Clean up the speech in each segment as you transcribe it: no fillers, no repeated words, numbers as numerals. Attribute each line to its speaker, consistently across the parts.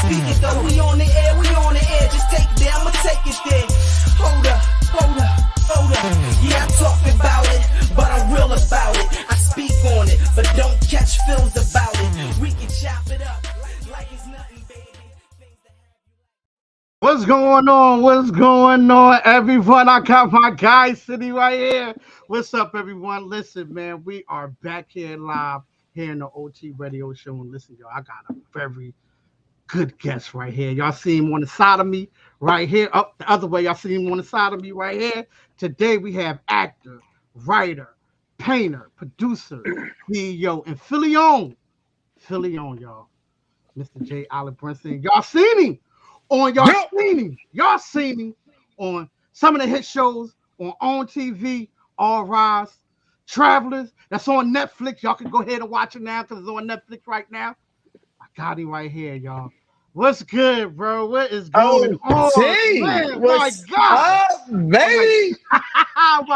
Speaker 1: speak it though. We on the air, just take it there, I'ma take it there. Hold up. Yeah, I talk about it, but I'm real about it. I speak on it, but don't catch feels about it. We can chop it up like it's nothing, baby.
Speaker 2: What's going on? What's going on, everyone? I got my guy sitting right here. What's up, everyone? Listen, man, we are back here live here in the OT radio show. And listen, y'all, I got a very good guest right here. Y'all see him on the side of me right here. Up the other way, y'all see him on the side of me right here. Today, we have actor, writer, painter, producer, CEO, and Philly on, y'all. Mr. J. Allen Brinson. Y'all seen him on some of the hit shows on TV, All Rise, Travelers. That's on Netflix. Y'all can go ahead and watch it now because it's on Netflix right now. I got him right here, y'all. What's good, bro? What is going on? Man,
Speaker 3: what's
Speaker 2: my God.
Speaker 3: up, baby?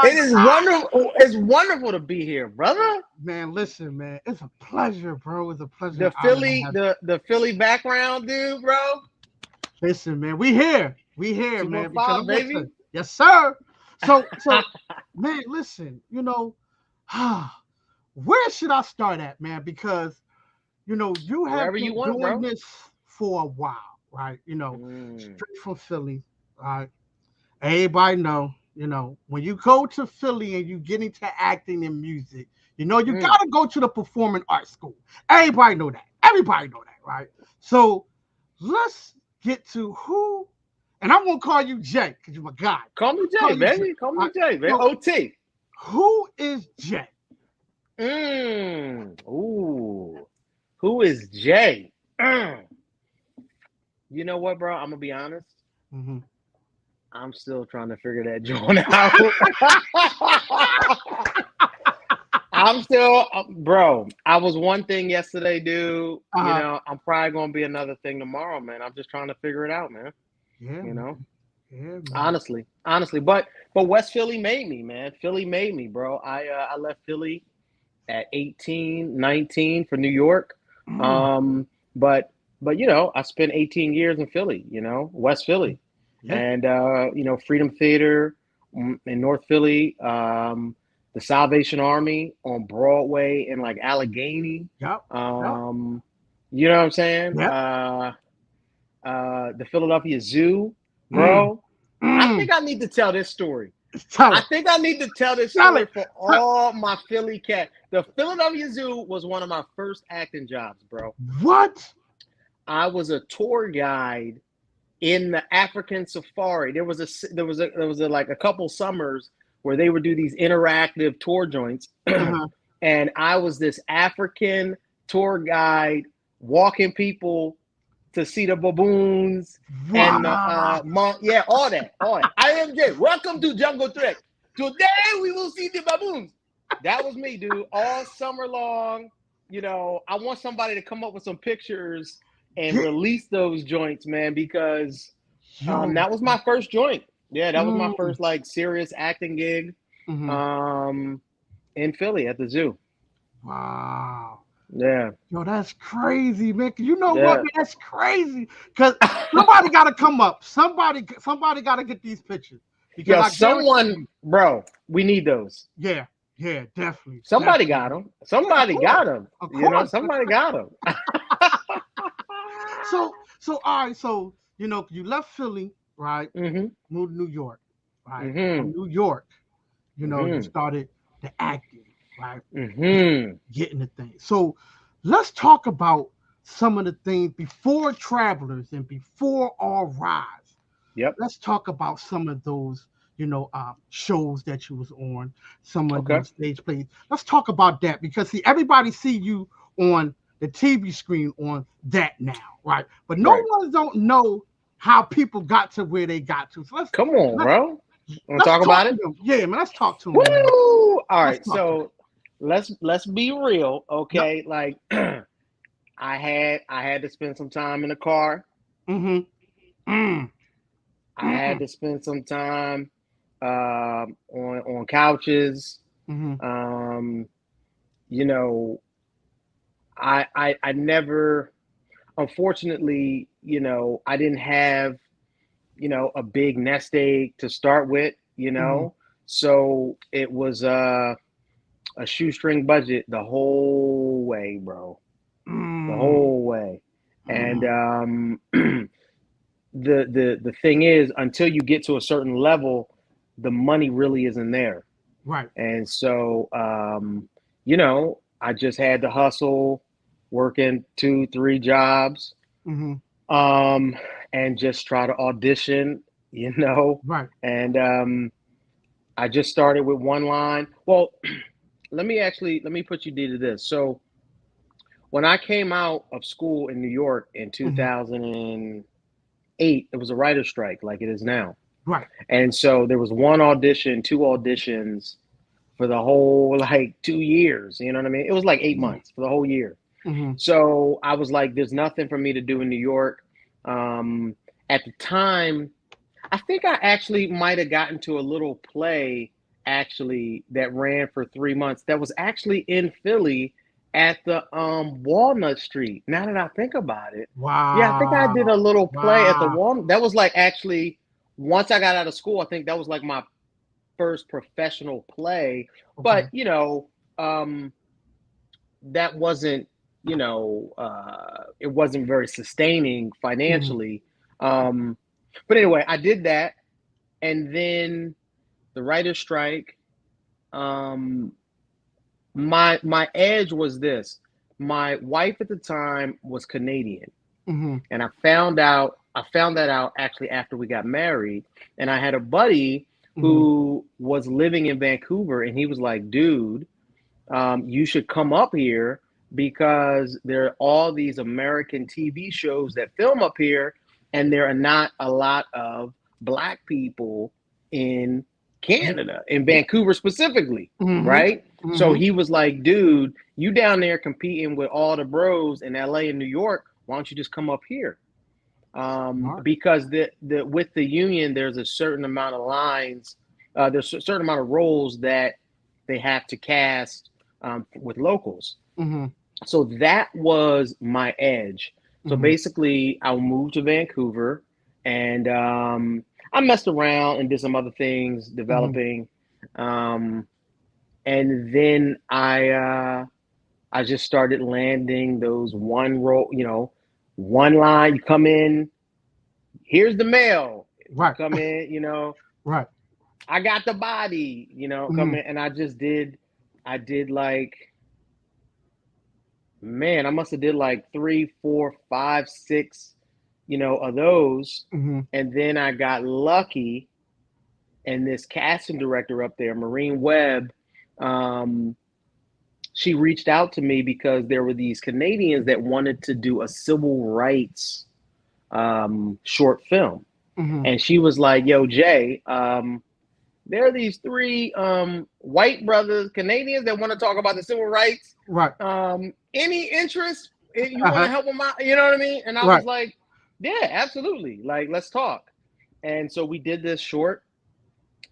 Speaker 2: It
Speaker 3: is wonderful. It's wonderful to be here, brother.
Speaker 2: Man, listen, man. It's a pleasure, bro. It's a pleasure.
Speaker 3: The Philly background, dude, bro.
Speaker 2: Listen, man, we here, man.
Speaker 3: Because baby.
Speaker 2: Listen, yes, sir. So, man, listen, where should I start at, man? Because, you have been doing this for a while, right? Straight from Philly, right? Everybody know, when you go to Philly and you get into acting and music, you gotta go to the performing arts school. Everybody know that, right? So let's get to who, and I'm gonna call you Jay because you're my guy.
Speaker 3: Call me Jay, baby. Call me Jay, baby. OT.
Speaker 2: Who is Jay?
Speaker 3: Ooh. Who is Jay? You know what, bro? I'm gonna be honest.
Speaker 2: Mm-hmm.
Speaker 3: I'm still trying to figure that joint out. I'm still, bro. I was one thing yesterday, dude. I'm probably gonna be another thing tomorrow, man. I'm just trying to figure it out, man.
Speaker 2: Yeah,
Speaker 3: Yeah, man. Honestly, but West Philly made me, man. Philly made me, bro. I left Philly at 18, 19 for New York. But I spent 18 years in Philly, West Philly, and Freedom Theater in North Philly. The Salvation Army on Broadway in like Allegheny.
Speaker 2: Yep.
Speaker 3: You know what I'm saying?
Speaker 2: Yep.
Speaker 3: The Philadelphia Zoo, bro. I think I need to tell this story. I think I need to tell this story for all my Philly cats. The Philadelphia Zoo was one of my first acting jobs, bro.
Speaker 2: What?
Speaker 3: I was a tour guide in the African safari. There was like a couple summers where they would do these interactive tour joints. And I was this African tour guide walking people to see the baboons and all that. I am Jay. Welcome to Jungle Trek. Today we will see the baboons. That was me, dude. All summer long. I want somebody to come up with some pictures and release those joints, man, because that was my first joint. Yeah, that was my first like serious acting gig in Philly at the zoo.
Speaker 2: Wow.
Speaker 3: Yeah.
Speaker 2: Yo, that's crazy, man. You know what, man? That's crazy. Because somebody got to come up. Somebody got to get these pictures. Because
Speaker 3: bro, we need those.
Speaker 2: Yeah, definitely.
Speaker 3: Somebody got them. Somebody got them. Somebody got them.
Speaker 2: So all right. So you left Philly, right? Moved to New York, right? From New York, you started the acting, right? Getting the thing. So let's talk about some of the things before Travelers and before All Rise.
Speaker 3: Yep.
Speaker 2: Let's talk about some of those, shows that you was on, some of those stage plays. Let's talk about that because see, everybody see you on the TV screen on that now, right? But no one don't know how people got to where they got to. So let's
Speaker 3: bro. Want to talk about it?
Speaker 2: Yeah, man. Let's talk to them.
Speaker 3: Woo! All right, so let's be real, okay? Yep. Like I had to spend some time in the car. I had to spend some time on couches. I never. unfortunately, I didn't have, a big nest egg to start with, so it was a shoestring budget the whole way, bro, the whole way. And the thing is, until you get to a certain level, the money really isn't there.
Speaker 2: Right.
Speaker 3: And so, I just had to hustle, working 2-3 jobs, and just try to audition,
Speaker 2: Right.
Speaker 3: And I just started with one line. Well, let me put you to this. So when I came out of school in New York in 2008, it was a writer's strike like it is now.
Speaker 2: Right.
Speaker 3: And so there was one audition, 2 auditions for the whole 2 years. You know what I mean? It was 8 months for the whole year. So I was like, there's nothing for me to do in New York. At the time, I think I actually might have gotten to a little play that ran for 3 months. That was actually in Philly at the Walnut Street. Now that I think about it.
Speaker 2: Wow.
Speaker 3: Yeah, I think I did a little play at the Walnut. That was actually, once I got out of school, I think that was my first professional play.
Speaker 2: Okay.
Speaker 3: But that wasn't, it wasn't very sustaining financially. But anyway, I did that, and then the writer's strike. My edge was this: my wife at the time was Canadian, and I found that out actually after we got married. And I had a buddy who was living in Vancouver, and he was like, "Dude, you should come up here because there are all these American TV shows that film up here, and there are not a lot of Black people in Canada, in Vancouver specifically, right?" So he was like, "Dude, you down there competing with all the bros in LA and New York, why don't you just come up here?" Because with the union, there's a certain amount of lines, there's a certain amount of roles that they have to cast with locals. So that was my edge. So basically, I moved to Vancouver, and I messed around and did some other things, developing, and then I just started landing those one role, one line. You come in, here's the mail.
Speaker 2: Right.
Speaker 3: Come in,
Speaker 2: Right.
Speaker 3: I got the body, come in, and I did man, I must have did 3, 4, 5, 6, of those. And then I got lucky, and this casting director up there, Maureen Webb, she reached out to me because there were these Canadians that wanted to do a civil rights short film. And she was like, "Yo, Jay, there are these 3 white brothers, Canadians, that want to talk about the civil rights.
Speaker 2: Right.
Speaker 3: Any interest? You want to help them out? You know what I mean?" And I was like, "Yeah, absolutely. Let's talk." And so we did this short,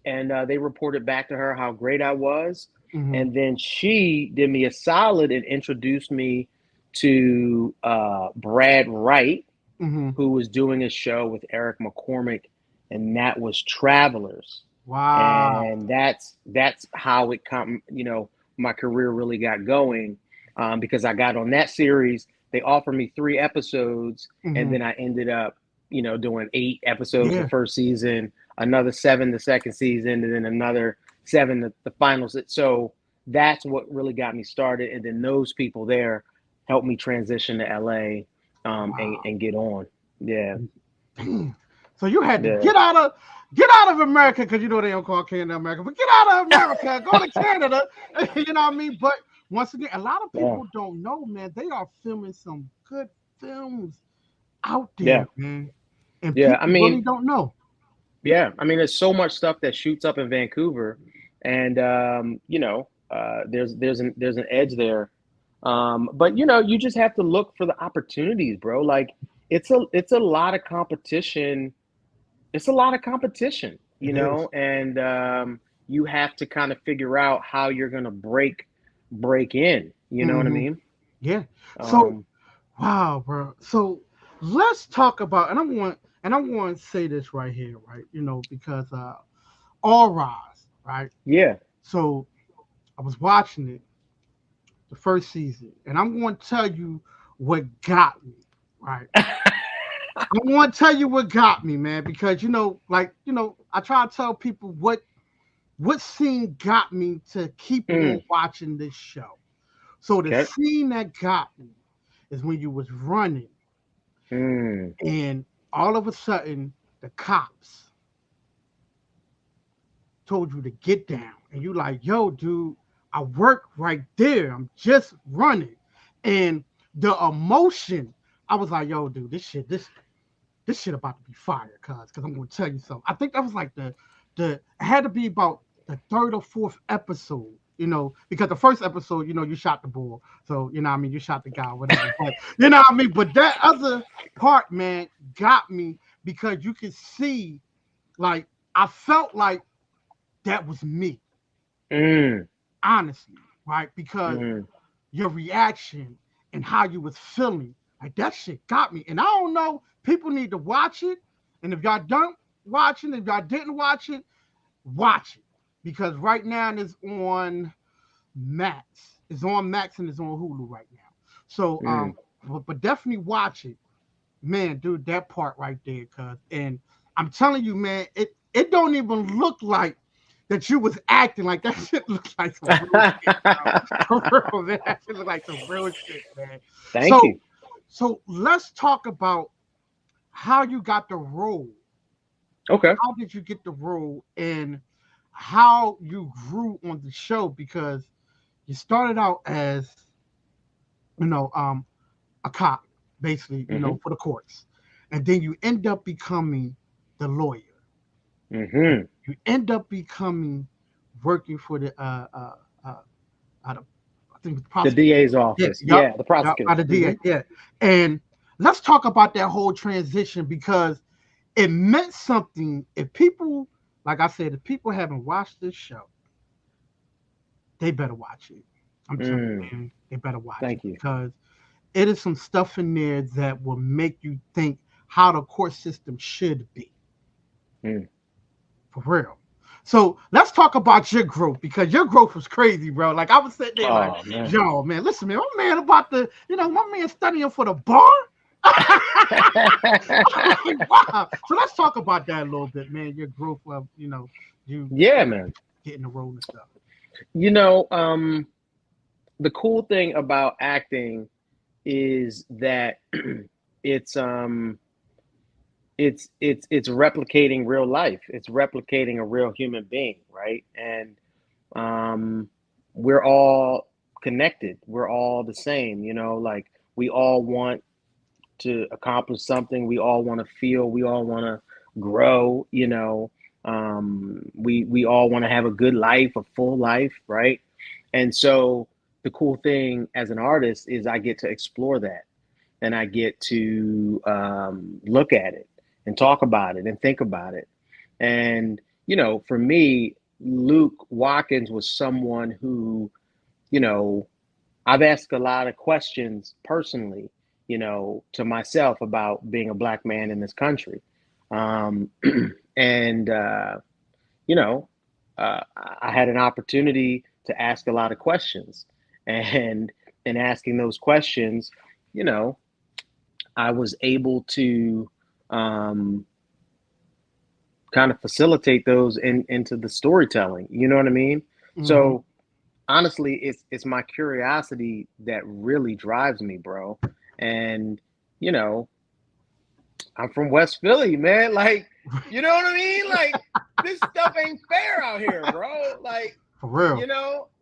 Speaker 3: and they reported back to her how great I was. And then she did me a solid and introduced me to Brad Wright, who was doing a show with Eric McCormick, and that was Travelers.
Speaker 2: Wow.
Speaker 3: And that's how it my career really got going, because I got on that series. They offered me 3 episodes, and then I ended up, doing 8 episodes the first season, another 7 the second season, and then another 7 the final. So that's what really got me started. And then those people there helped me transition to LA, and get on. Yeah.
Speaker 2: So you had to get out of America, because they don't call Canada America, but get out of America, go to Canada. You know what I mean? But once again, a lot of people don't know, man. They are filming some good films out there, man. And people really don't know.
Speaker 3: Yeah, I mean, there's so much stuff that shoots up in Vancouver, and there's an edge there. But you just have to look for the opportunities, bro. It's a lot of competition. It's a lot of competition, and you have to kind of figure out how you're gonna break in. You know what I mean?
Speaker 2: Yeah. So Wow, bro. So let's talk about, and I want to say this right here, right? Because all rise, right?
Speaker 3: Yeah.
Speaker 2: So I was watching it the first season, and I'm going to tell you what got me, right? I want to tell you what got me, man, because I try to tell people what scene got me to keep on
Speaker 3: Mm,
Speaker 2: watching this show. So the
Speaker 3: okay.
Speaker 2: scene that got me is when you was running,
Speaker 3: Mm.
Speaker 2: and all of a sudden the cops told you to get down, and you like, yo, dude, I work right there. I'm just running, and the emotion. I was like, yo, dude, this shit about to be fire, cause I'm gonna tell you something. I think that was like the it had to be about the third or fourth episode, because the first episode, you shot the bull, so what I mean, you shot the guy, whatever. But what I mean, but that other part, man, got me because you could see, like, I felt like that was me,
Speaker 3: Mm.
Speaker 2: honestly, right? Because
Speaker 3: Mm.
Speaker 2: your reaction and how you was feeling. Like that shit got me. And I don't know, people need to watch it. And if y'all don't watch it, if y'all didn't watch it. Because right now it's on Max. It's on Max and it's on Hulu right now. So
Speaker 3: Mm.
Speaker 2: but definitely watch it. Man, dude, that part right there, cuz. And I'm telling you, man, it don't even look like that you was acting. Like that shit looks like some real shit, bro. For real, man. That shit look like some real shit, man.
Speaker 3: Thank
Speaker 2: So
Speaker 3: you.
Speaker 2: so let's talk about how you got the role.
Speaker 3: Okay.
Speaker 2: How did you get the role and how you grew on the show? Because you started out as, you know, um, a cop, basically,
Speaker 3: Mm-hmm.
Speaker 2: for the courts. And then you end up becoming the lawyer.
Speaker 3: Mm-hmm.
Speaker 2: You end up becoming working for the uh, uh, I think it's the
Speaker 3: The
Speaker 2: prosecutor.
Speaker 3: DA's
Speaker 2: Yeah,
Speaker 3: office.
Speaker 2: yep,
Speaker 3: Yeah, the
Speaker 2: yep,
Speaker 3: prosecutor.
Speaker 2: out of
Speaker 3: Mm-hmm.
Speaker 2: DA, yeah. And let's talk about that whole transition because it meant something. If people, like I said, if people haven't watched this show, they better watch it. I'm telling
Speaker 3: Mm.
Speaker 2: you, man, they better watch it
Speaker 3: Thank you.
Speaker 2: because it is some stuff in there that will make you think how the court system should be.
Speaker 3: Mm.
Speaker 2: For real. So let's talk about your growth because your growth was crazy, bro. Like I was sitting there like,
Speaker 3: Oh man.
Speaker 2: yo, man, listen, man, my man about to, my man studying for the bar. Like, wow. So let's talk about that a little bit, man. Your growth of, you
Speaker 3: Yeah, man.
Speaker 2: getting the role and stuff.
Speaker 3: You know, the cool thing about acting is that it's it's replicating real life. It's replicating a real human being, right? And um, we're all connected. We're all the same, like we all want to accomplish something. We all want to feel. We all want to grow. We all want to have a good life, a full life, right? And so the cool thing as an artist is I get to explore that, and I get to look at it and talk about it and think about it. And for me, Luke Watkins was someone who, you know, I've asked a lot of questions personally, to myself about being a black man in this country. Um, and, you know, I had an opportunity to ask a lot of questions. And in asking those questions, you know, I was able to um, kind of facilitate those into the storytelling. You know what I mean?
Speaker 2: Mm-hmm.
Speaker 3: So honestly, it's my curiosity that really drives me, bro. And you know, I'm from West Philly, man. Like, you know what I mean? Like, this stuff ain't fair out here, bro. Like,
Speaker 2: For real.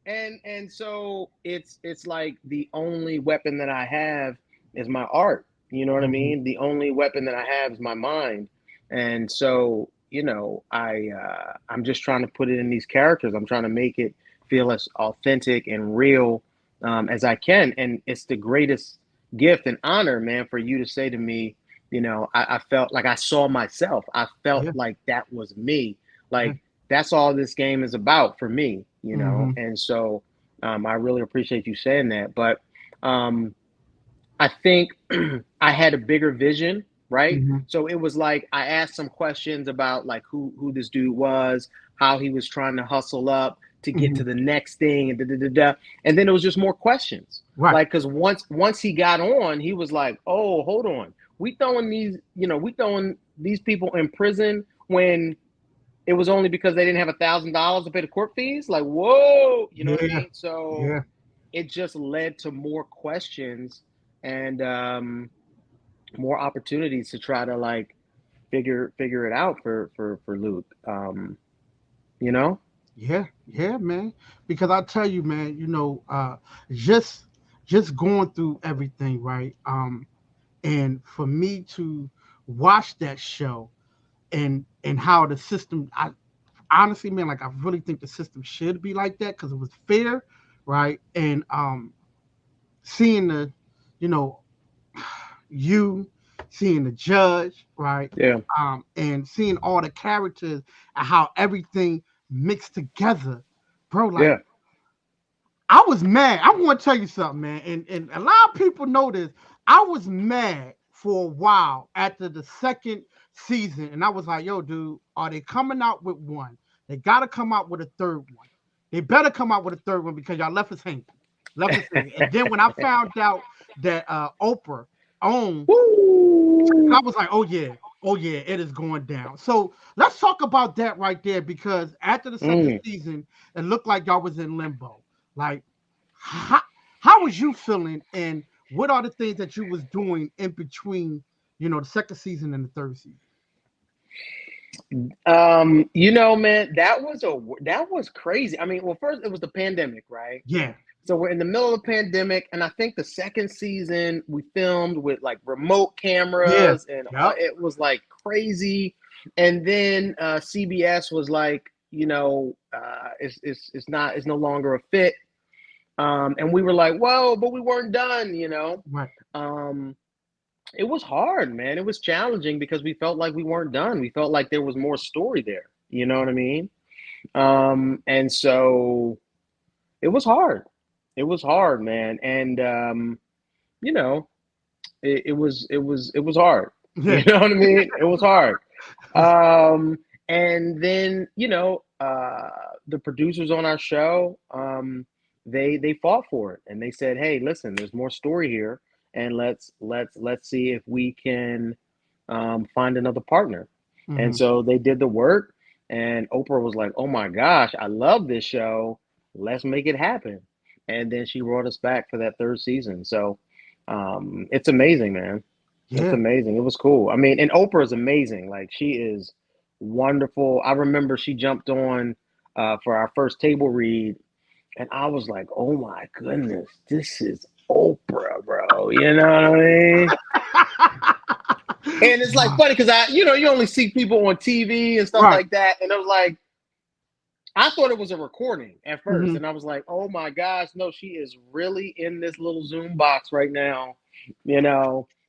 Speaker 3: and so it's like the only weapon that I have is my art. You know what I
Speaker 2: Mm-hmm.
Speaker 3: mean? The only weapon that I have is my mind. And so, I'm just trying to put it in these characters. I'm trying to make it feel as authentic and real as I can. And it's the greatest gift and honor, man, for you to say to me, I felt like I saw myself. I felt
Speaker 2: Yeah.
Speaker 3: like that was me.
Speaker 2: Yeah.
Speaker 3: Like that's all this game is about for me,
Speaker 2: Mm-hmm.
Speaker 3: And so I really appreciate you saying that. But I think I had a bigger vision, right?
Speaker 2: Mm-hmm.
Speaker 3: So it was like I asked some questions about like who this dude was, how he was trying to hustle up to get
Speaker 2: Mm-hmm.
Speaker 3: to the next thing, and da da da da. And then it was just more questions,
Speaker 2: Right.
Speaker 3: like because once he got on, he was like, "Oh, hold on, we throwing these people in prison when it was only because they didn't have $1,000 to pay the court fees." Like, whoa, you know what I
Speaker 2: Yeah.
Speaker 3: mean? So
Speaker 2: Yeah.
Speaker 3: it just led to more questions and more opportunities to try to like figure it out for Luke. You know?
Speaker 2: Yeah, yeah, man. Because I tell you, man, just just going through everything, right? And for me to watch that show and how the system, I honestly, man, like I really think the system should be like that because it was fair, right? And seeing the, you know, you seeing the judge, right?
Speaker 3: Yeah.
Speaker 2: And seeing all the characters and how everything mixed together, bro. Like
Speaker 3: Yeah.
Speaker 2: I was mad. I want to tell you something, man, and a lot of people know this. I was mad for a while after the second season, and I was like, "Yo, dude, are they coming out with one? They got to come out with a third one. They better come out with a third one because y'all left us hanging, left us hanging." And then when I found out that Oprah owned,
Speaker 3: Woo!
Speaker 2: I was like, oh yeah, it is going down. So let's talk about that right there because after the second
Speaker 3: Mm.
Speaker 2: season, it looked like y'all was in limbo. Like, how, how was you feeling, and what are the things that you was doing in between, the second season and the third season?
Speaker 3: Man, that was crazy. I mean, well, first it was the pandemic, right?
Speaker 2: Yeah,
Speaker 3: So we're in the middle of the pandemic, and I think the second season we filmed with like remote
Speaker 2: yeah,
Speaker 3: cameras, and
Speaker 2: yep,
Speaker 3: it was like crazy. And then CBS was like, it's no longer a fit. And we were like, whoa, but we weren't done.
Speaker 2: right,
Speaker 3: It was hard, man. It was challenging because we felt like we weren't done. We felt like there was more story there. You know what I mean? And so it was hard. It was hard, man. And you know, it was hard.
Speaker 2: yeah,
Speaker 3: You know what I mean? It was hard. And then, the producers on our show, they fought for it and they said, "Hey, listen, there's more story here, and let's see if we can find another partner." And
Speaker 2: hmm
Speaker 3: so they did the work, and Oprah was like, "Oh my gosh, I love this show. Let's make it happen." And then she brought us back for that third season. So it's amazing, man. It's
Speaker 2: yeah,
Speaker 3: amazing. It was cool. I mean, and Oprah is amazing. Like she is wonderful. I remember she jumped on for our first table read, and I was like, "Oh my goodness, this is Oprah, bro." You know what I mean? And it's like funny because you only see people on TV and stuff
Speaker 2: right,
Speaker 3: like that, and I was like, I thought it was a recording at first,
Speaker 2: hmm
Speaker 3: and I was like, "Oh my gosh, no, she is really in this little Zoom box right now,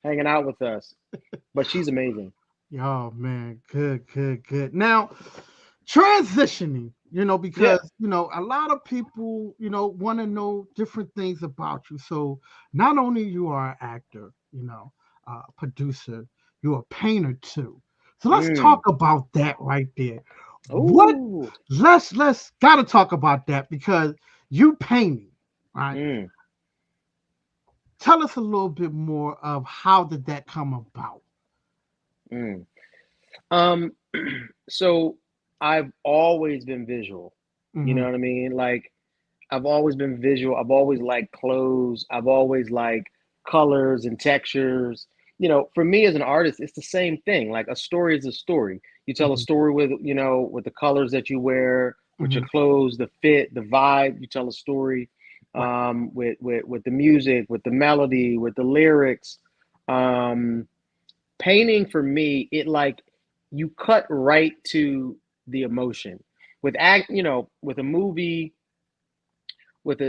Speaker 3: hanging out with us." But she's amazing.
Speaker 2: oh man, good, good, good. Now, transitioning,
Speaker 3: Yeah.
Speaker 2: because a lot of people, want to know different things about you. So not only you are an actor, producer, you're a painter too. So let's talk
Speaker 3: Mm.
Speaker 2: about that right there. What
Speaker 3: Ooh.
Speaker 2: let's gotta talk about that because you painting, right?
Speaker 3: Mm.
Speaker 2: Tell us a little bit more of how did that come about?
Speaker 3: Mm. Um. So I've always been visual. You
Speaker 2: Hmm
Speaker 3: know what I mean? Like I've always been visual. I've always liked clothes. I've always liked colors and textures. For me as an artist, it's the same thing. Like a story is a story. You tell a
Speaker 2: hmm
Speaker 3: story with the colors that you wear, with your
Speaker 2: hmm
Speaker 3: clothes, the fit, the vibe. You tell a story
Speaker 2: Right.
Speaker 3: with the music, with the melody, with the lyrics. Um, Painting for me, it like you cut right to the emotion. With a movie, with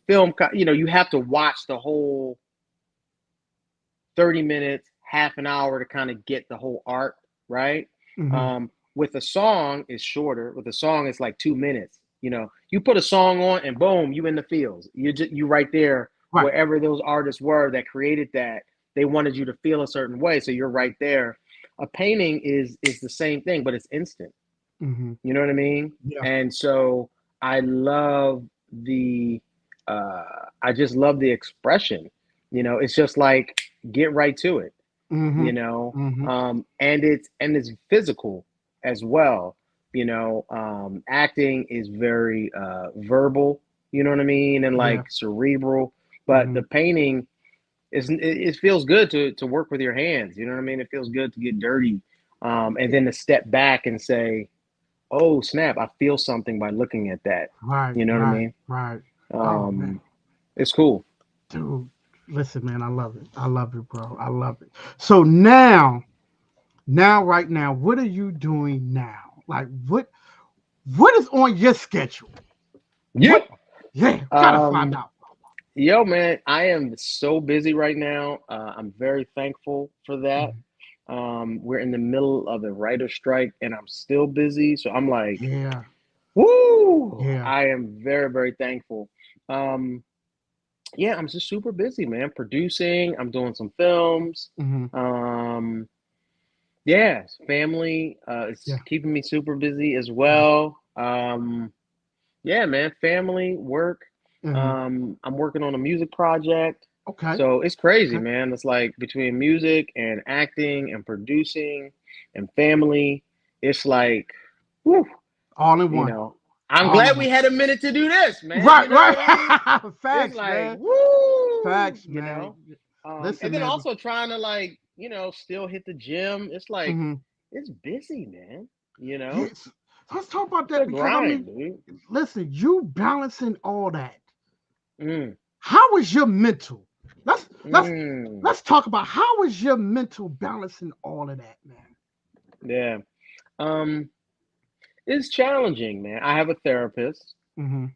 Speaker 3: film, you have to watch the whole 30 minutes, half an hour to kind of get the whole arc, right?
Speaker 2: hmm
Speaker 3: With a song, it's shorter. With a song, it's like 2 minutes. You put a song on and boom, you in the fields. You right there wherever those artists were that created that, they wanted you to feel a certain way. So you're right there. A painting is the same thing, but it's instant.
Speaker 2: Mm-hmm.
Speaker 3: You know what I mean?
Speaker 2: Yeah.
Speaker 3: And so I love I just love the expression. You know, it's just like, get right to it.
Speaker 2: Mm-hmm.
Speaker 3: You know,
Speaker 2: Mm-hmm.
Speaker 3: and it's physical as well. You know, acting is very verbal. You know what I mean, and like cerebral. But the painting it feels good to work with your hands. You know what I mean? It feels good to get dirty, and then to step back and say, "Oh snap! I feel something by looking at that."
Speaker 2: Right.
Speaker 3: You know what I mean?
Speaker 2: Right.
Speaker 3: It's cool.
Speaker 2: Dude, listen, man, I love it. I love it, bro. I love it. So now, right now, what are you doing now? Like, what is on your schedule?
Speaker 3: Yeah.
Speaker 2: Gotta find out.
Speaker 3: Yo, man, I am so busy right now. I'm very thankful for that. We're in the middle of a writer strike, and I'm still busy. So I'm like, woo!
Speaker 2: Yeah.
Speaker 3: I am very, very thankful. Yeah, I'm just super busy, man. Producing, I'm doing some films. Yeah, family is keeping me super busy as well. Yeah, man, family, work. I'm working on a music project.
Speaker 2: Okay.
Speaker 3: So it's crazy, man. It's like between music and acting and producing and family, it's like, whew,
Speaker 2: all in one.
Speaker 3: You know, I'm glad we had a minute to do this, man.
Speaker 2: Right,
Speaker 3: you know
Speaker 2: right. Facts,
Speaker 3: it's like,
Speaker 2: man.
Speaker 3: Woo!
Speaker 2: Facts,
Speaker 3: you
Speaker 2: man.
Speaker 3: know.
Speaker 2: Listen,
Speaker 3: and then
Speaker 2: man.
Speaker 3: also trying to like, you know, still hit the gym. It's like it's busy, man. You know.
Speaker 2: Yes. Let's talk about that because
Speaker 3: grind,
Speaker 2: dude. Listen, you balancing all that.
Speaker 3: Mm.
Speaker 2: How is your mental? Let's talk about how is your mental balancing all of that, man.
Speaker 3: Yeah. It's challenging, man. I have a therapist. I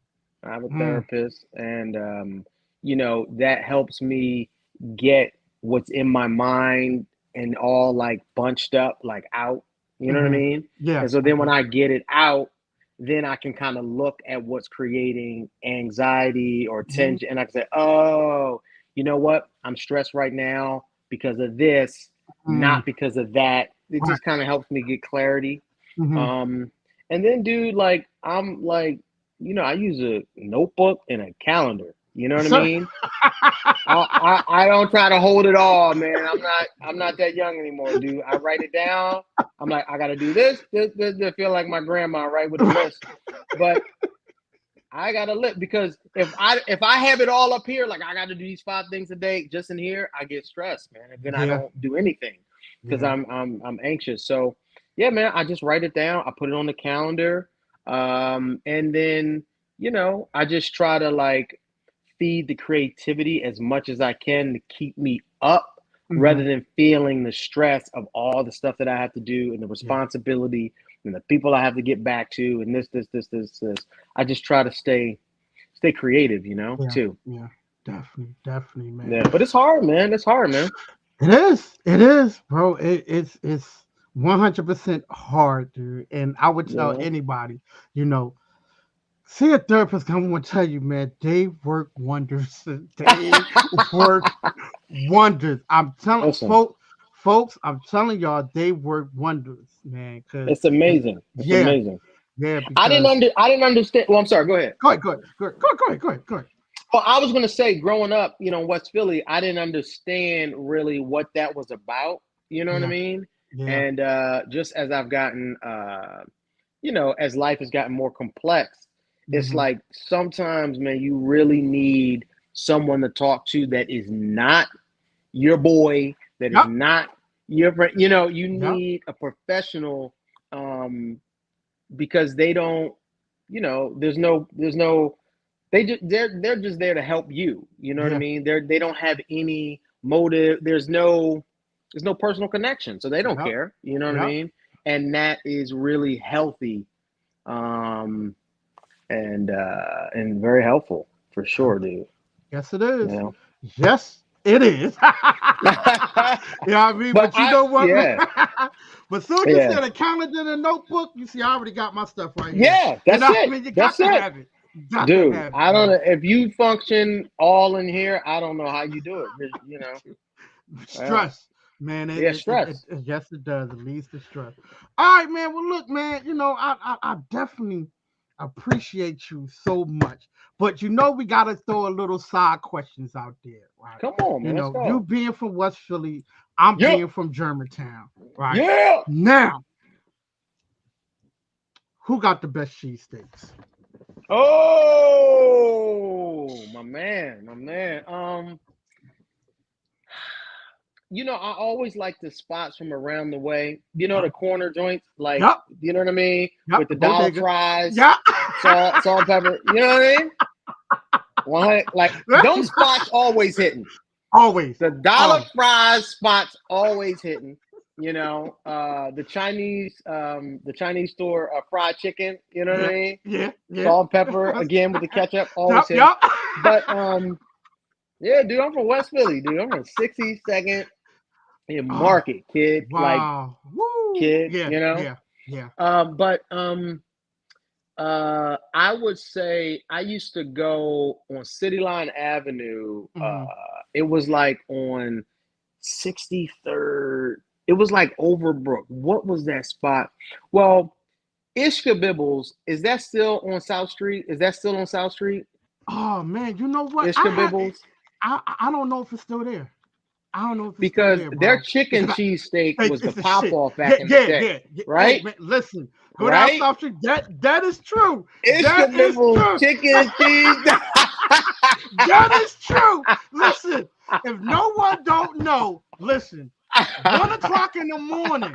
Speaker 3: have a therapist, and you know, that helps me get what's in my mind and all like bunched up, like out. You know what I mean?
Speaker 2: Yeah.
Speaker 3: And so then when I get it out, then I can kind of look at what's creating anxiety or tension, and I can say, "Oh, you know what? I'm stressed right now because of this, not because of that." It just kind of helps me get clarity. And then, dude, like I'm like, you know, I use a notebook and a calendar. You know what I mean? I don't try to hold it all, man. I'm not that young anymore, dude. I write it down. I'm like, I gotta do this. I feel like my grandma, right, with a list. But I gotta live because if I have it all up here, like I gotta do these 5 things a day just in here, I get stressed, man. And then I don't do anything because I'm anxious. So yeah, man, I just write it down. I put it on the calendar. And then, you know, I just try to like feed the creativity as much as I can to keep me up rather than feeling the stress of all the stuff that I have to do and the responsibility and the people I have to get back to and this. I just try to stay creative, you know, too.
Speaker 2: Yeah, definitely, man.
Speaker 3: Yeah, but it's hard, man. It's hard, man.
Speaker 2: It is, bro. It's 100% hard, dude. And I would tell anybody, you know, see a therapist. I'm gonna tell you, man, they work wonders. They work wonders. I'm telling folks, I'm telling y'all, they work wonders, man.
Speaker 3: It's amazing. It's amazing.
Speaker 2: Yeah,
Speaker 3: I didn't understand. Well, I'm sorry. Go ahead.
Speaker 2: Go ahead.
Speaker 3: Well, I was gonna say, growing up, you know, in West Philly, I didn't understand really what that was about. You know what I mean? Yeah. And just as I've gotten, you know, as life has gotten more complex, it's like sometimes, man, you really need someone to talk to that is not your boy, that is not your friend. You know, you need a professional because they don't, you know, they're just there to help you. You know what I mean? They don't have any motive. There's no personal connection, so they don't care. You know what I mean? And that is really healthy. And very helpful for sure, dude.
Speaker 2: Yes, it is.
Speaker 3: You know?
Speaker 2: Yes, it is. Yeah, I mean, but you know what?
Speaker 3: Yeah.
Speaker 2: But soon as you said a calendar and a notebook, you see, I already got my stuff right here.
Speaker 3: Yeah, that's it.
Speaker 2: I mean, you got to have it. Got to
Speaker 3: Dude,
Speaker 2: have
Speaker 3: I don't know if you function all in here. I don't know how you do it. You know,
Speaker 2: stress, man.
Speaker 3: stress.
Speaker 2: Yes, it does. It leads to stress. All right, man. Well, look, man. I definitely appreciate you so much, but we got to throw a little side questions out there, right?
Speaker 3: Come on, man. Let's go.
Speaker 2: You being from West Philly, I'm
Speaker 3: Yep.
Speaker 2: being from Germantown, right?
Speaker 3: Yeah.
Speaker 2: Now, who got the best cheesesteaks?
Speaker 3: Oh, my man. I always like the spots from around the way. The corner joints, like, you know what I mean?
Speaker 2: Yep.
Speaker 3: With the dollar fries, salt, and pepper. You know what I mean? 100, like, those spots always hitting.
Speaker 2: Always.
Speaker 3: The dollar fries spots always hitting. The Chinese store fried chicken. You know what I mean?
Speaker 2: Yeah.
Speaker 3: Salt and pepper again with the ketchup. Always hitting. But yeah, dude, I'm from West Philly, dude. I'm from 62nd in Market, kid.
Speaker 2: Wow.
Speaker 3: Like,
Speaker 2: woo.
Speaker 3: kid.
Speaker 2: Yeah.
Speaker 3: I would say I used to go on City Line Avenue. It was like on 63rd. It was like Overbrook. What was that spot? Well, Ishka Bibbles, is that still on South Street?
Speaker 2: Oh man, you know what?
Speaker 3: Ishka Bibbles?
Speaker 2: I don't know if it's still there. I don't know if it's
Speaker 3: because
Speaker 2: still there,
Speaker 3: their chicken cheesesteak was the pop off back in the day. Right?
Speaker 2: Hey, man, listen, go down South Street. That is true.
Speaker 3: Ishka Bibbles chicken cheese.
Speaker 2: That is true. Listen, if no one don't know, listen. 1:00 in the morning.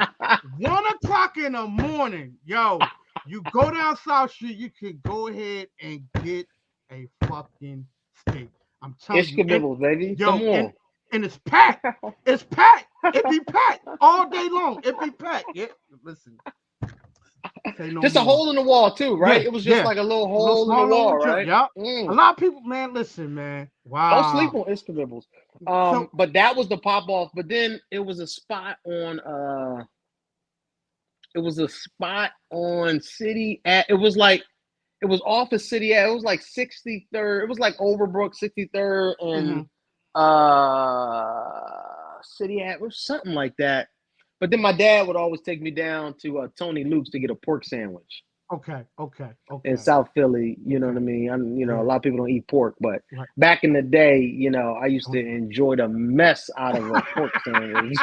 Speaker 2: 1:00 in the morning, yo. You go down South Street, you can go ahead and get a fucking steak. I'm telling you.
Speaker 3: Ishka Bibbles, baby.
Speaker 2: Yo,
Speaker 3: come on.
Speaker 2: And it's packed. It's packed. It be packed all day long. It be packed. Yeah, listen.
Speaker 3: Just a hole in the wall too, right? It was just like a little hole in the wall, right?
Speaker 2: Yeah. A lot of people, man. Listen, man. Wow.
Speaker 3: Don't sleep on Ishka Bibbles. But that was the pop off. But then it was a spot on. It was a spot on City. It was off of City. It was like 63rd. It was like Overbrook, 63rd, and City. It was something like that. But then my dad would always take me down to Tony Luke's to get a pork sandwich.
Speaker 2: Okay.
Speaker 3: In South Philly, you know what I mean? A lot of people don't eat pork, but back in the day, I used to enjoy the mess out of a pork sandwich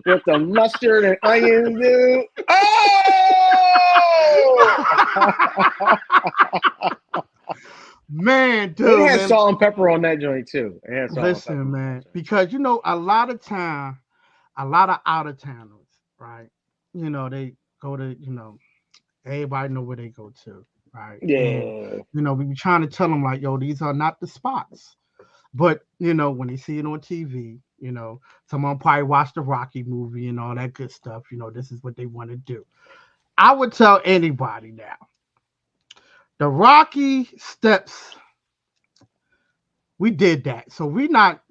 Speaker 3: with the mustard and onions, dude. Oh!
Speaker 2: Man, dude.
Speaker 3: It had salt and pepper on that joint too.
Speaker 2: Listen, man, because a lot of time. A lot of out of towners, right? They go to, everybody know where they go to, right?
Speaker 3: Yeah.
Speaker 2: And, we be trying to tell them like, yo, these are not the spots. But, when they see it on TV, someone probably watched the Rocky movie and all that good stuff. This is what they want to do. I would tell anybody now, the Rocky steps, we did that. So we not,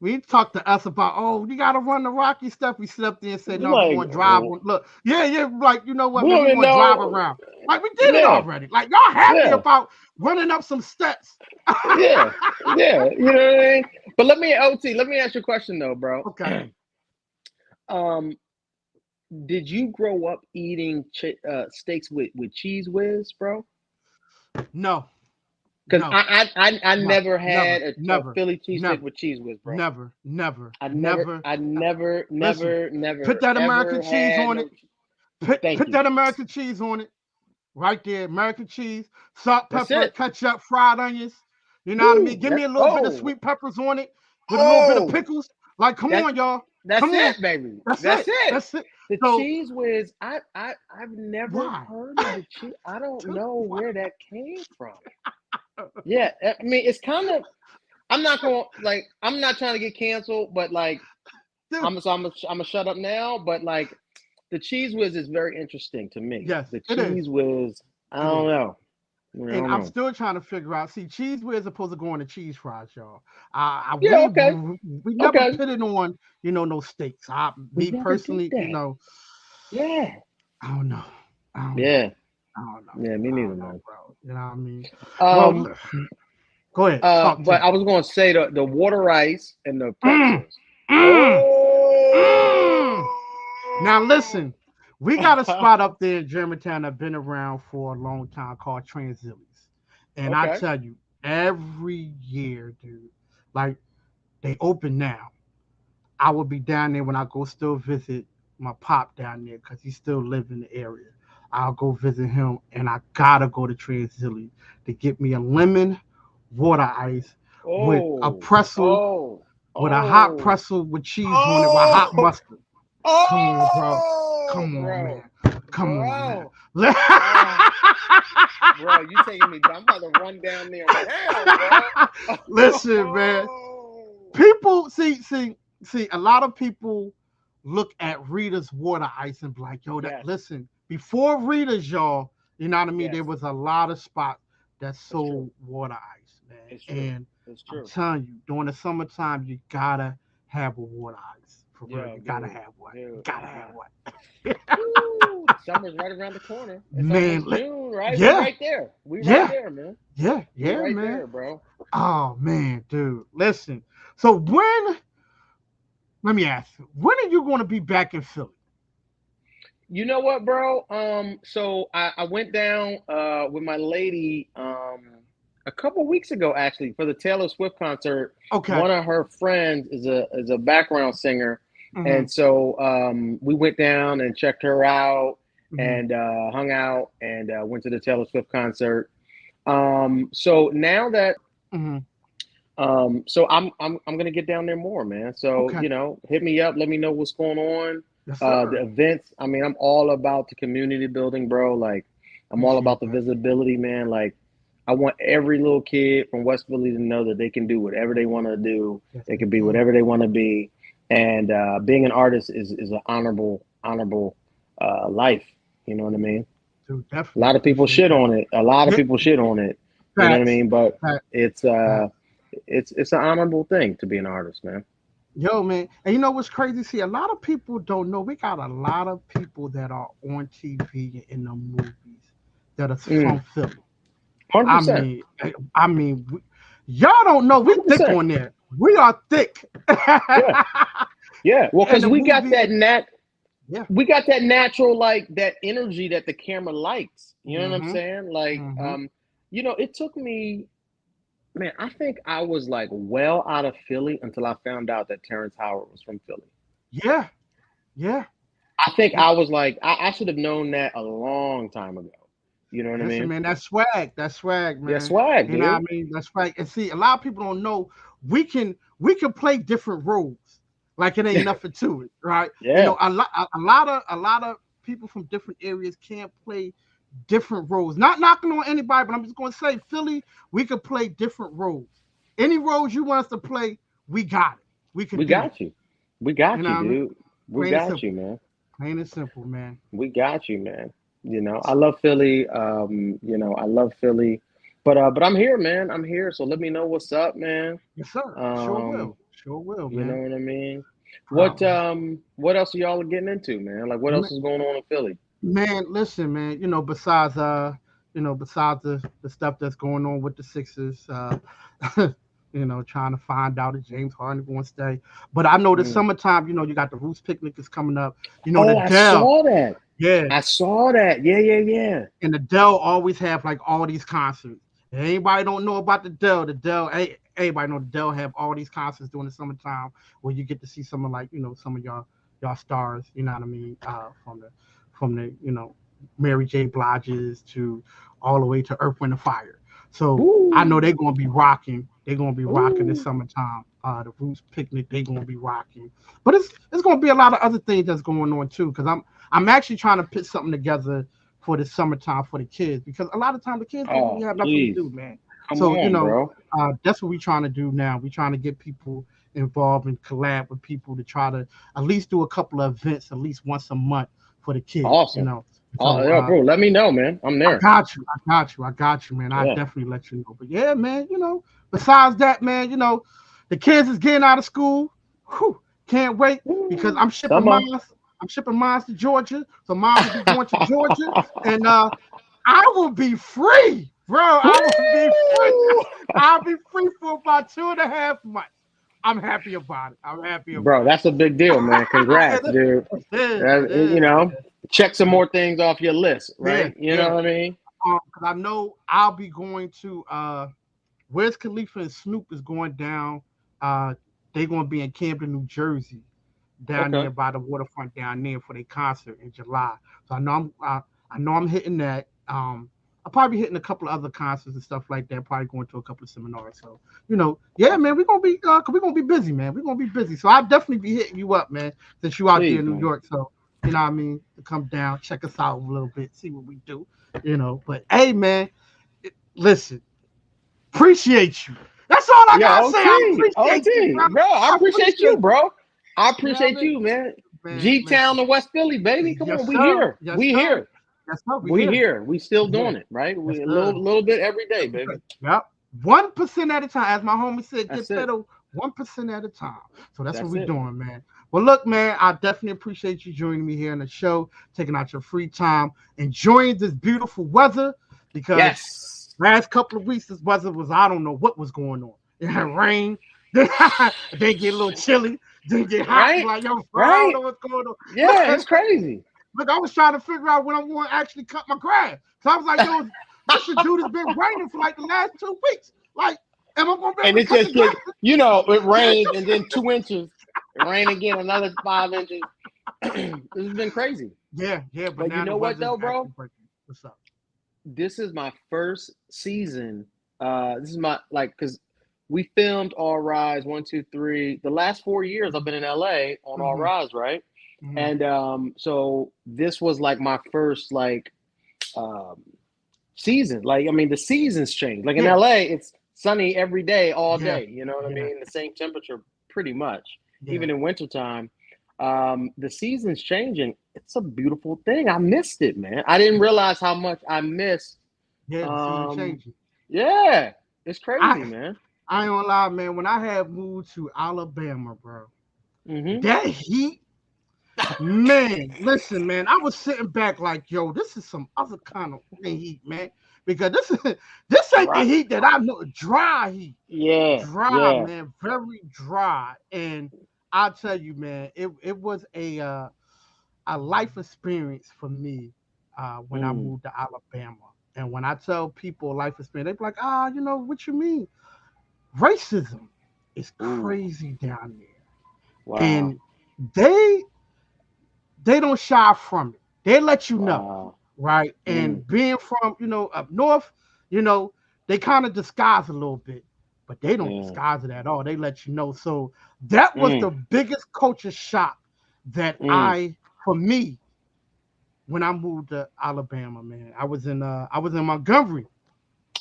Speaker 2: we talked to us about, oh, you got to run the Rocky stuff. We sit up there and said, no, we want to drive. Look, like, you know what? We want to drive around. Like, we did it already. Like, y'all happy about running up some steps.
Speaker 3: Yeah. You know what I mean? But let me ask you a question, though, bro.
Speaker 2: Okay.
Speaker 3: Did you grow up eating steaks with Cheese Whiz, bro?
Speaker 2: No.
Speaker 3: Because I never had a Philly cheesesteak with Cheese Whiz, bro.
Speaker 2: Never.
Speaker 3: I never.
Speaker 2: Put that American cheese on it. Put that American cheese on it. Right there, American cheese, salt, pepper, ketchup, fried onions. You know what I mean? Give me a little bit of sweet peppers on it with a little bit of pickles. Like, come on, y'all.
Speaker 3: That's it, baby. That's it. The
Speaker 2: So,
Speaker 3: Cheese Whiz, I've never heard of the cheese. I don't know where that came from. Yeah, I mean, it's kind of. I'm not trying to get canceled, but like, I'm gonna shut up now. But like, the Cheese Whiz is very interesting to me.
Speaker 2: Yes,
Speaker 3: the Cheese Whiz. I don't know.
Speaker 2: I'm still trying to figure out. See, Cheese Whiz is supposed to go on the cheese fries, y'all. We never put it on, no steaks. Me personally,
Speaker 3: Yeah.
Speaker 2: I don't know.
Speaker 3: Yeah.
Speaker 2: I don't know.
Speaker 3: Yeah, me neither, man.
Speaker 2: Bro. You know what I mean?
Speaker 3: Um,
Speaker 2: Well, go ahead. Talk to
Speaker 3: but
Speaker 2: me.
Speaker 3: I was going to say the water ice and the
Speaker 2: Mm,
Speaker 3: pretzels.
Speaker 2: mm, mm. Now
Speaker 3: Oh,
Speaker 2: listen, we got a spot up there in Germantown that's been around for a long time called Transillies. And I
Speaker 3: okay.
Speaker 2: tell you, every year, dude, like they open now. I will be down there when I go still visit my pop down there because he still live in the area. I'll go visit him and I gotta go to Transilli to get me a lemon water ice with a
Speaker 3: Oh,
Speaker 2: pretzel,
Speaker 3: oh,
Speaker 2: with a hot
Speaker 3: oh,
Speaker 2: pretzel with cheese on it with hot
Speaker 3: oh,
Speaker 2: mustard. Come on, bro.
Speaker 3: oh,
Speaker 2: Come on,
Speaker 3: bro,
Speaker 2: man. Come on, man.
Speaker 3: bro. Oh, bro, you taking me? I'm about to run down there now, bro.
Speaker 2: Listen, man. People see. A lot of people look at Rita's water ice and be like, "Yo, that."
Speaker 3: Yes,
Speaker 2: Listen, before Rita's, y'all, you know what I mean.
Speaker 3: yes,
Speaker 2: There was a lot of spots that
Speaker 3: it's true.
Speaker 2: sold water ice, man.
Speaker 3: It's true.
Speaker 2: And
Speaker 3: It's
Speaker 2: I'm
Speaker 3: true.
Speaker 2: telling you, during the summertime, you gotta have a water ice for real.
Speaker 3: Yo,
Speaker 2: You gotta
Speaker 3: dude,
Speaker 2: have one. You
Speaker 3: dude.
Speaker 2: gotta have one.
Speaker 3: Woo, summer's right around the corner. It's
Speaker 2: Man,
Speaker 3: almost June, right? We
Speaker 2: yeah,
Speaker 3: right there. We right
Speaker 2: yeah,
Speaker 3: there, man.
Speaker 2: yeah,
Speaker 3: We
Speaker 2: yeah,
Speaker 3: right
Speaker 2: man.
Speaker 3: there, bro.
Speaker 2: Oh man, dude. Listen. So when? Let me ask you. When are you going to be back in Philly?
Speaker 3: You know what, bro? So I went down with my lady a couple weeks ago actually for the Taylor Swift concert.
Speaker 2: Okay.
Speaker 3: One of her friends is a background singer,
Speaker 2: Mm-hmm.
Speaker 3: and so we went down and checked her out
Speaker 2: Mm-hmm.
Speaker 3: and hung out and went to the Taylor Swift concert. So now that
Speaker 2: Mm-hmm.
Speaker 3: so I'm gonna get down there more, man. So
Speaker 2: Okay.
Speaker 3: hit me up, let me know what's going on.
Speaker 2: Yes,
Speaker 3: The
Speaker 2: sir.
Speaker 3: events. I mean, I'm all about the community building, bro. Like, I'm all
Speaker 2: Appreciate
Speaker 3: about the
Speaker 2: that.
Speaker 3: visibility, man. Like, I want every little kid from West Philly to know that they can do whatever they want to do.
Speaker 2: Yes,
Speaker 3: They
Speaker 2: they
Speaker 3: can be
Speaker 2: can.
Speaker 3: whatever they want to be, and being an artist is an honorable life. You know what I mean?
Speaker 2: Dude,
Speaker 3: A
Speaker 2: definitely
Speaker 3: lot of people
Speaker 2: appreciate
Speaker 3: shit
Speaker 2: that.
Speaker 3: on it. A lot of
Speaker 2: Yeah.
Speaker 3: people shit on it. You know what I
Speaker 2: Facts.
Speaker 3: mean? But
Speaker 2: Facts.
Speaker 3: it's
Speaker 2: Facts.
Speaker 3: it's an honorable thing to be an artist, man.
Speaker 2: Yo, man. And you know what's crazy? See, a lot of people don't know. We got a lot of people that are on TV in the movies that are from
Speaker 3: Mm,
Speaker 2: Philly.
Speaker 3: 100%.
Speaker 2: I mean, I mean, y'all don't know. We thick
Speaker 3: 100%.
Speaker 2: on there. We are thick.
Speaker 3: Yeah. Yeah. Well,
Speaker 2: And
Speaker 3: because
Speaker 2: the movie, yeah.
Speaker 3: we got that natural, like that energy that the camera likes. You know what I'm
Speaker 2: Mm-hmm.
Speaker 3: saying? Like,
Speaker 2: Mm-hmm.
Speaker 3: it took me, man, I think I was like well out of Philly until I found out that Terrence Howard was from Philly.
Speaker 2: Yeah. Yeah.
Speaker 3: I think
Speaker 2: Yeah.
Speaker 3: I was like, I should have known that a long time ago. You know what I
Speaker 2: Listen,
Speaker 3: mean?
Speaker 2: man, that's swag. That's swag,
Speaker 3: Yeah,
Speaker 2: man.
Speaker 3: swag,
Speaker 2: You know what
Speaker 3: dude.
Speaker 2: I mean? That's swag. And see, a lot of people don't know we can play different roles. Like it ain't nothing to it, right? You
Speaker 3: Yeah.
Speaker 2: know, a lot of people from different areas can't play different roles. Not knocking on anybody, but I'm just gonna say Philly, we could play different roles. Any roles you want us to play, we got it. We could
Speaker 3: We
Speaker 2: do that.
Speaker 3: got you. We
Speaker 2: You
Speaker 3: got
Speaker 2: know
Speaker 3: you,
Speaker 2: what I mean?
Speaker 3: dude. We
Speaker 2: Plain and
Speaker 3: got you,
Speaker 2: simple.
Speaker 3: man.
Speaker 2: Plain and simple, man.
Speaker 3: We got you, man. I love Philly. I love Philly. But I'm here, man. I'm here. So let me know what's up, man.
Speaker 2: Yes, sir. Sure
Speaker 3: Um,
Speaker 2: will. Sure will,
Speaker 3: you know
Speaker 2: man.
Speaker 3: what I mean?
Speaker 2: Proud, man.
Speaker 3: What else are y'all getting into, man? Like what else is going on in Philly?
Speaker 2: Man, listen, man. Besides the stuff that's going on with the Sixers, trying to find out if James Harden going to stay. But I know the
Speaker 3: Mm.
Speaker 2: summertime. You got the Roots picnic is coming up. The
Speaker 3: Oh, I
Speaker 2: Dell,
Speaker 3: saw that.
Speaker 2: yeah,
Speaker 3: I saw that. Yeah, yeah, yeah.
Speaker 2: and the Dell always have like all these concerts. And anybody don't know about the Dell? Everybody know the Dell have all these concerts during the summertime where you get to see some of some of y'all stars. You know what I mean? From the Mary J. Blige's to all the way to Earth, Wind, and Fire. So I know
Speaker 3: Ooh,
Speaker 2: they're gonna be rocking. They're gonna be rocking this
Speaker 3: ooh.
Speaker 2: summertime. The Roots picnic, they're gonna be rocking. But it's gonna be a lot of other things that's going on too. Because I'm actually trying to put something together for the summertime for the kids. Because a lot of times the kids don't
Speaker 3: Oh,
Speaker 2: really have nothing to
Speaker 3: please.
Speaker 2: do, man.
Speaker 3: Come
Speaker 2: So
Speaker 3: on, bro.
Speaker 2: that's what we're trying to do now. We're trying to get people involved and collab with people to try to at least do a couple of events at least once a month for the kids.
Speaker 3: Awesome. Oh,
Speaker 2: So
Speaker 3: yeah, bro. Let me know, man. I'm
Speaker 2: I
Speaker 3: there.
Speaker 2: got you. I got you, man. I
Speaker 3: Yeah.
Speaker 2: definitely let you know. But yeah, man, besides that, man, the kids is getting out of school. Whew, can't wait because
Speaker 3: Woo.
Speaker 2: I'm shipping
Speaker 3: Summer.
Speaker 2: mine. I'm shipping mine to Georgia. So mine will be going to Georgia. And I will be free, bro. I will be free. I'll be free for about 2.5 months. I'm happy about it. I'm happy about
Speaker 3: Bro,
Speaker 2: it.
Speaker 3: that's a big deal, man. Congrats, dude. You know, check some more things off your list, right? You know what I mean?
Speaker 2: Because I know I'll be going to Wiz Khalifa and Snoop is going down. They're going to be in Camden, New Jersey, down there by the waterfront down there for their concert in July. So I know I'm hitting that. I'll probably be hitting a couple of other concerts and stuff like that. Probably going to a couple of seminars. So yeah, man, we're gonna be busy, man. We're gonna be busy. So I'll definitely be hitting you up, man, since you out there in New York. So you know what I mean, to come down, check us out a little bit, see what we do. But hey, man, listen, appreciate you. That's all I gotta say. I appreciate you,
Speaker 3: bro. I appreciate you, bro. I appreciate you, man. G-Town to West Philly, baby. Come on, we here. We here. We here. We still doing it, right? We a little bit every day, baby.
Speaker 2: Yep. 1% at a time. As my homie said, get better 1% at a time. So that's what we're doing, man. Well, look, man, I definitely appreciate you joining me here on the show, taking out your free time, enjoying this beautiful weather, because last couple of weeks this weather was, I don't know what was going on. It had rain, then get a little chilly, then get hot. Like, yo, I don't know what's going on.
Speaker 3: Yeah, it's crazy.
Speaker 2: Look, I was trying to figure out when I'm going to actually cut my grass. So I was like, yo, this dude has been raining for like the last 2 weeks. Like, am I going to be able to cut the grass?
Speaker 3: It rained and then 2 inches. It rained again, another 5 inches. This has been crazy.
Speaker 2: Yeah.
Speaker 3: But you know what, though, bro?
Speaker 2: What's up?
Speaker 3: This is my first season. This is my, because we filmed All Rise 1, 2, 3. The last 4 years I've been in LA on All Rise, right? Mm-hmm. And so this was like my first season. Like, I mean, the seasons change. Like in LA, it's sunny every day, all day. You know what I mean? The same temperature pretty much, even in wintertime. The seasons changing. It's a beautiful thing. I missed it, man. I didn't realize how much I missed.
Speaker 2: The season changing.
Speaker 3: Yeah, it's crazy, man.
Speaker 2: I ain't gonna lie, man. When I had moved to Alabama, bro, that heat. Man, listen, man. I was sitting back like, yo, this is some other kind of heat, man. Because this ain't the heat that I know. Dry heat.
Speaker 3: Yeah.
Speaker 2: Dry, man. Very dry. And I'll tell you, man, it was a life experience for me when I moved to Alabama. And when I tell people life experience, they be like, what you mean? Racism is crazy down there.
Speaker 3: Wow.
Speaker 2: And they don't shy from it. They let you know, right? And being from, up north, they kind of disguise a little bit, but they don't disguise it at all. They let you know. So that was the biggest culture shock that for me, when I moved to Alabama, man. I was in Montgomery.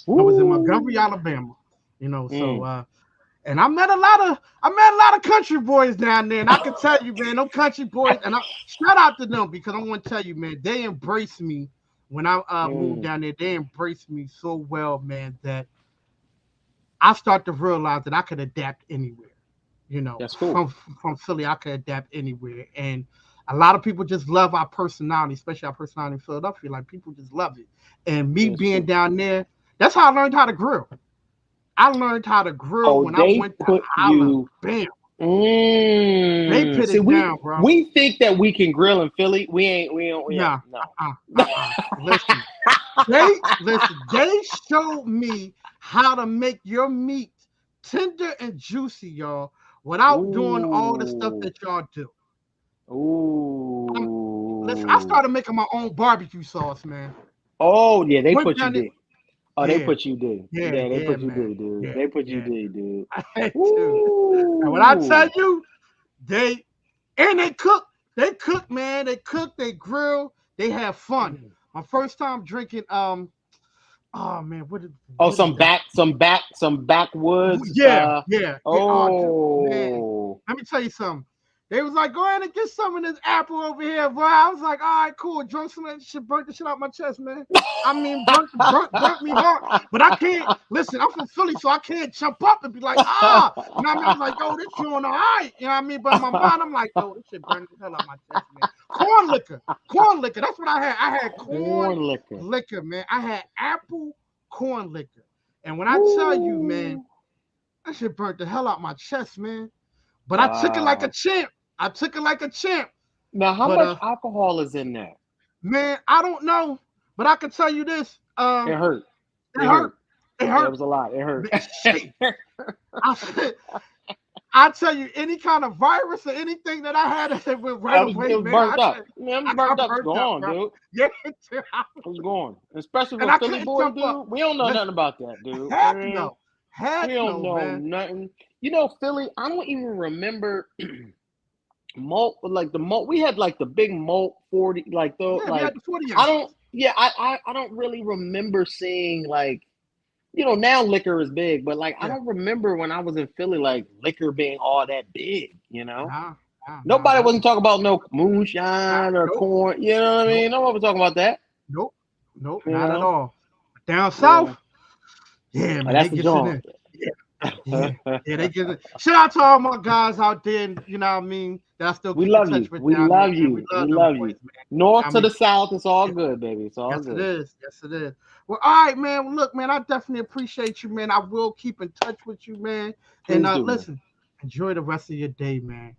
Speaker 2: Ooh. I was in Montgomery, Alabama. So and I met a lot of country boys down there, and I can tell you, man, those country boys, and I shout out to them, because I want to tell you, man, they embraced me when I moved down there. They embraced me so well, man, that I start to realize that I could adapt anywhere.
Speaker 3: That's cool.
Speaker 2: From Philly, I could adapt anywhere, and a lot of people just love our personality, especially our personality in Philadelphia. Like, people just love it, and me being down there, that's how I learned how to grill. I learned how to grill when I went to Alabama. They put it down, bro.
Speaker 3: We think that we can grill in Philly. We ain't.
Speaker 2: No. Listen, they showed me how to make your meat tender and juicy, y'all, without doing all the stuff that y'all do. Listen, I started making my own barbecue sauce, man.
Speaker 3: Oh yeah, they put you there. Oh, they put you there.
Speaker 2: They
Speaker 3: put you there, dude. They put you there, dude.
Speaker 2: And when I tell you, they cook. They cook, man. They cook. They grill. They have fun. My first time drinking. Oh man,
Speaker 3: some backwoods.
Speaker 2: Yeah.
Speaker 3: Oh.
Speaker 2: Let me tell you something. They was like, go ahead and get some of this apple over here, bro. I was like, all right, cool. Drunk some of that shit, burnt the shit out my chest, man. I mean, burnt me hard. But I can't, listen, I'm from Philly, so I can't jump up and be like, You know what I mean? I was like, yo, this doing all right. You know what I mean? But in my mind, I'm like, yo, this shit burnt the hell out my chest, man. corn liquor. Corn liquor. That's what I had. I had corn
Speaker 3: liquor.
Speaker 2: liquor, man. I had apple corn liquor. And when I tell you, man, that shit burnt the hell out my chest, man. But I took it like a champ. I took it like a champ.
Speaker 3: Now, how much alcohol is in that?
Speaker 2: Man, I don't know. But I can tell you this.
Speaker 3: It hurt.
Speaker 2: It hurt. It hurt.
Speaker 3: It was a lot. It hurt.
Speaker 2: I tell you, any kind of virus or anything that I had, it went right away,
Speaker 3: it was
Speaker 2: man.
Speaker 3: burnt up. Man, it burnt up. It's gone,
Speaker 2: bro.
Speaker 3: dude.
Speaker 2: Yeah,
Speaker 3: it's gone. Especially with Philly boy, dude. We don't know nothing about that, dude.
Speaker 2: Heck no.
Speaker 3: We don't know nothing. You know, Philly, I don't even remember malt, like the malt. We had like the big malt 40, like those.
Speaker 2: Yeah,
Speaker 3: like
Speaker 2: the 40
Speaker 3: I don't really remember seeing like, you know, now liquor is big, but like I don't remember when I was in Philly like liquor being all that big, you know. Nobody wasn't talking about no moonshine or corn, you know what I mean? Nobody was talking about that.
Speaker 2: Nope, not at all. Down south, man,
Speaker 3: that's
Speaker 2: they
Speaker 3: the
Speaker 2: get in there. Yeah, they get it. Shout out to all my guys out there, and you know what I mean. That I still keep in touch with.
Speaker 3: We love you. We love you. North to the south, it's all good, baby. It's all good.
Speaker 2: Yes, it is. Well, all right, man. Well, look, man, I definitely appreciate you, man. I will keep in touch with you, man.
Speaker 3: Please
Speaker 2: and listen, enjoy the rest of your day, man.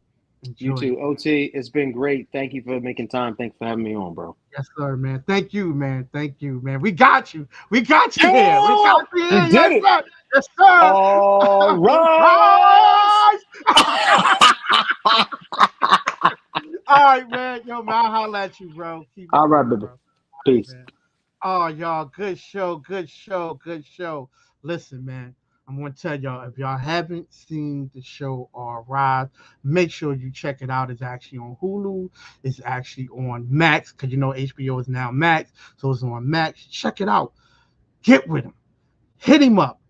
Speaker 3: You too, OT. It's been great. Thank you for making time. Thanks for having me on, bro.
Speaker 2: Yes, sir, man. Thank you, man. We got you. We got you here. We got you here.
Speaker 3: Yes, sir.
Speaker 2: Yes, sir.
Speaker 3: All right.
Speaker 2: All right, man. Yo, man, I'll holler at you, bro.
Speaker 3: All right, baby. Peace.
Speaker 2: Oh, y'all, good show. Listen, man, I'm going to tell y'all, if y'all haven't seen the show Rise, make sure you check it out. It's actually on Hulu. It's actually on Max, because you know HBO is now Max, so it's on Max. Check it out. Get with him. Hit him up.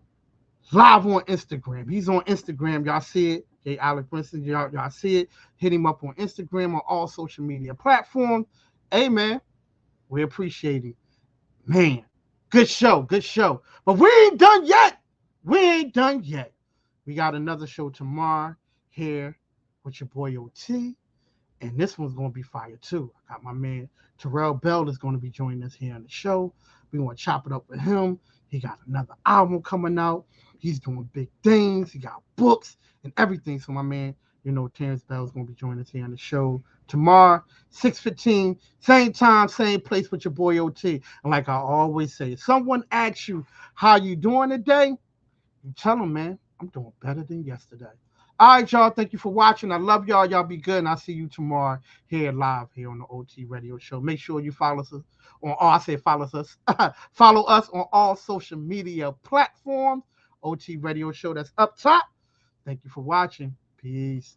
Speaker 2: Live on Instagram. He's on Instagram. Y'all see it. Okay, Alec Brinson, y'all see it. Hit him up on Instagram, on all social media platforms. Hey, man, we appreciate it. Man, good show. But we ain't done yet. We got another show tomorrow here with your boy OT. And this one's going to be fire, too. I got my man Terrell Bell is going to be joining us here on the show. We're going to chop it up with him. He got another album coming out. He's doing big things. He got books and everything. So my man, you know, Terrence Bell is going to be joining us here on the show tomorrow, 6:15, same time, same place with your boy OT. And like I always say, if someone asks you how you doing today, you tell them, man, I'm doing better than yesterday. All right, y'all. Thank you for watching. I love y'all. Y'all be good. And I'll see you tomorrow here live here on the OT Radio Show. Make sure you follow us follow us on all social media platforms. OT Radio Show, that's up top. Thank you for watching. Peace.